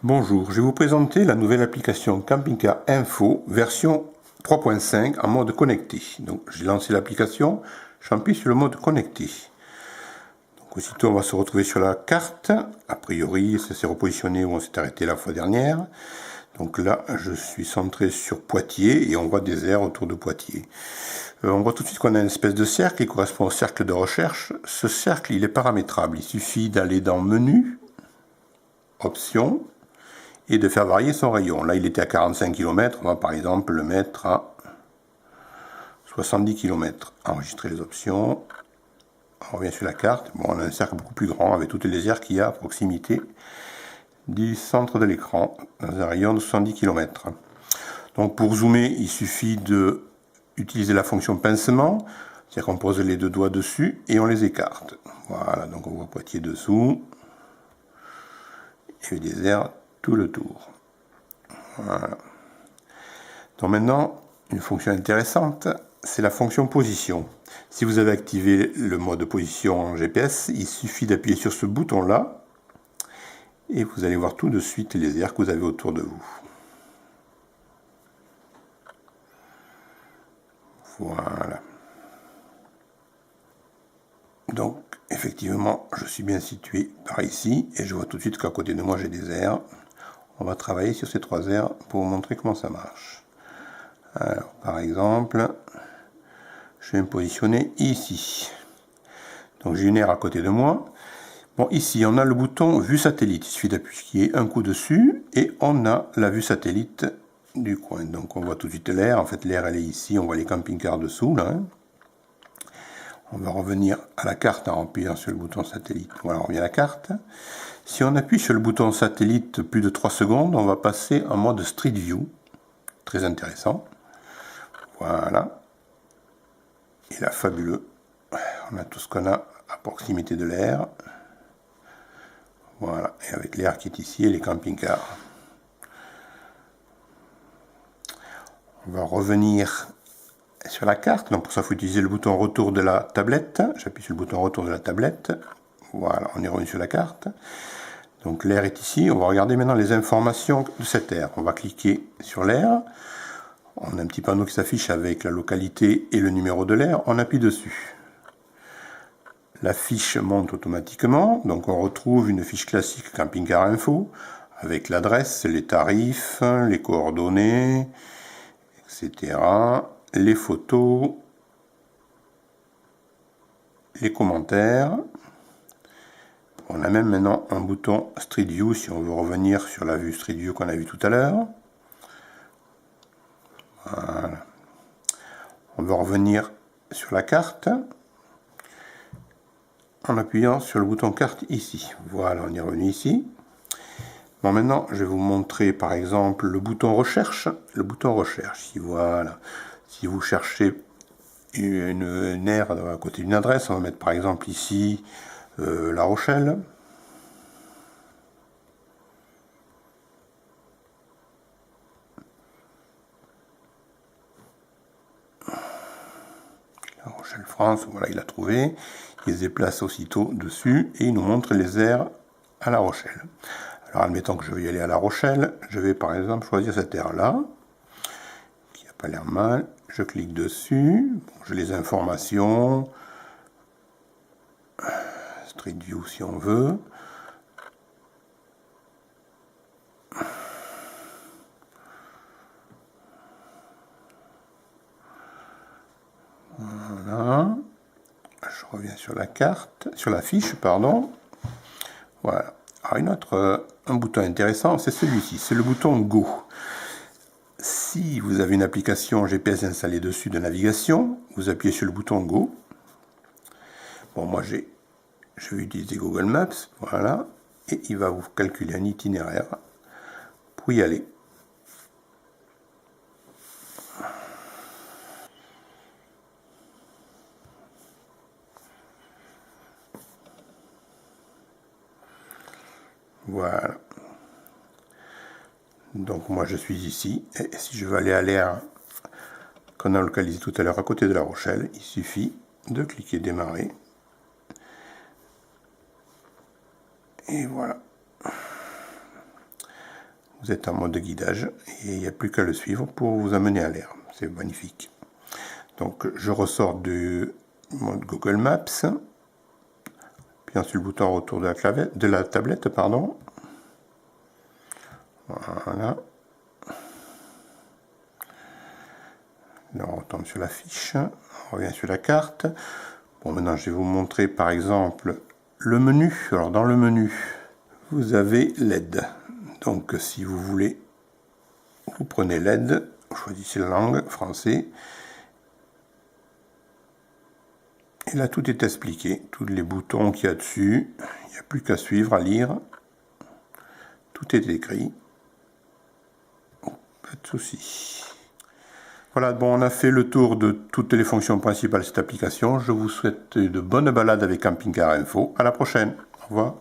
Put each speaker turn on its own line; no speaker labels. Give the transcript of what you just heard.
Bonjour, je vais vous présenter la nouvelle application Camping Car Info version 3.5 en mode connecté. Donc j'ai lancé l'application, j'appuie sur le mode connecté. Donc aussitôt on va se retrouver sur la carte. A priori ça s'est repositionné où on s'est arrêté la fois dernière. Donc là je suis centré sur Poitiers et on voit des aires autour de Poitiers. On voit tout de suite qu'on a une espèce de cercle qui correspond au cercle de recherche. Ce cercle il est paramétrable, il suffit d'aller dans Menu, Options, et de faire varier son rayon. Là, il était à 45 km, on va par exemple le mettre à 70 km. Enregistrer les options. On revient sur la carte. Bon, on a un cercle beaucoup plus grand avec toutes les aires qu'il y a à proximité du centre de l'écran, dans un rayon de 70 km. Donc pour zoomer, il suffit de utiliser la fonction pincement, c'est-à-dire qu'on pose les deux doigts dessus et on les écarte. Voilà, donc on voit Poitiers dessous et des aires tout le tour. Voilà. Donc maintenant, une fonction intéressante, c'est la fonction position. Si vous avez activé le mode position en GPS, il suffit d'appuyer sur ce bouton-là et vous allez voir tout de suite les aires que vous avez autour de vous. Voilà. Donc, effectivement, je suis bien situé par ici et je vois tout de suite qu'à côté de moi, j'ai des aires. On va travailler sur ces trois aires pour vous montrer comment ça marche. Alors, par exemple, je vais me positionner ici. Donc j'ai une aire à côté de moi. Bon, ici on a le bouton vue satellite. Il suffit d'appuyer un coup dessus et on a la vue satellite du coin. Donc on voit tout de suite l'air. En fait l'air elle est ici. On voit les camping-cars dessous là. On va revenir à la carte en appuyant sur le bouton satellite. Voilà, on revient à la carte. Si on appuie sur le bouton satellite plus de 3 secondes, on va passer en mode Street View. Très intéressant. Voilà. Et là, fabuleux. On a tout ce qu'on a à proximité de l'air. Voilà, et avec l'air qui est ici et les camping-cars. On va revenir sur la carte. Donc pour ça, il faut utiliser le bouton retour de la tablette. J'appuie sur le bouton retour de la tablette. Voilà, on est revenu sur la carte. Donc l'air est ici. On va regarder maintenant les informations de cette aire. On va cliquer sur l'air. On a un petit panneau qui s'affiche avec la localité et le numéro de l'aire. On appuie dessus. La fiche monte automatiquement, donc on retrouve une fiche classique Camping Car Info, avec l'adresse, les tarifs, les coordonnées, etc., les photos, les commentaires. On a même maintenant un bouton Street View si on veut revenir sur la vue Street View qu'on a vue tout à l'heure. Voilà. On va revenir sur la carte en appuyant sur le bouton carte ici. Voilà, on est revenu ici. Bon, maintenant, je vais vous montrer par exemple le bouton recherche. Le bouton recherche, ici, voilà. Si vous cherchez une aire à côté d'une adresse, on va mettre par exemple ici La Rochelle. La Rochelle France, voilà, il a trouvé. Il se déplace aussitôt dessus et il nous montre les aires à La Rochelle. Alors admettons que je vais y aller à La Rochelle, je vais par exemple choisir cette aire-là, qui n'a pas l'air mal. Je clique dessus, j'ai les informations, Street View si on veut. Voilà. Je reviens sur la carte, sur la fiche, pardon. Voilà. Alors un bouton intéressant, c'est celui-ci, c'est le bouton Go. Si vous avez une application GPS installée dessus de navigation, vous appuyez sur le bouton Go. Bon, moi je vais utiliser Google Maps, voilà, et il va vous calculer un itinéraire pour y aller. Voilà. Donc moi je suis ici, et si je veux aller à l'aire qu'on a localisé tout à l'heure à côté de La Rochelle, il suffit de cliquer démarrer. Et voilà. Vous êtes en mode guidage et il n'y a plus qu'à le suivre pour vous amener à l'air. C'est magnifique. Donc je ressors du mode Google Maps. Puis ensuite le bouton retour de la tablette, pardon. Voilà. Là, on retombe sur la fiche, on revient sur la carte. Bon, maintenant je vais vous montrer par exemple le menu. Alors dans le menu, vous avez l'aide. Donc si vous voulez, vous prenez l'aide, vous choisissez la langue, français. Et là tout est expliqué, tous les boutons qu'il y a dessus, il n'y a plus qu'à suivre, à lire. Tout est écrit. Pas de souci. Voilà, bon, on a fait le tour de toutes les fonctions principales de cette application. Je vous souhaite de bonnes balades avec Camping Car Info. À la prochaine. Au revoir.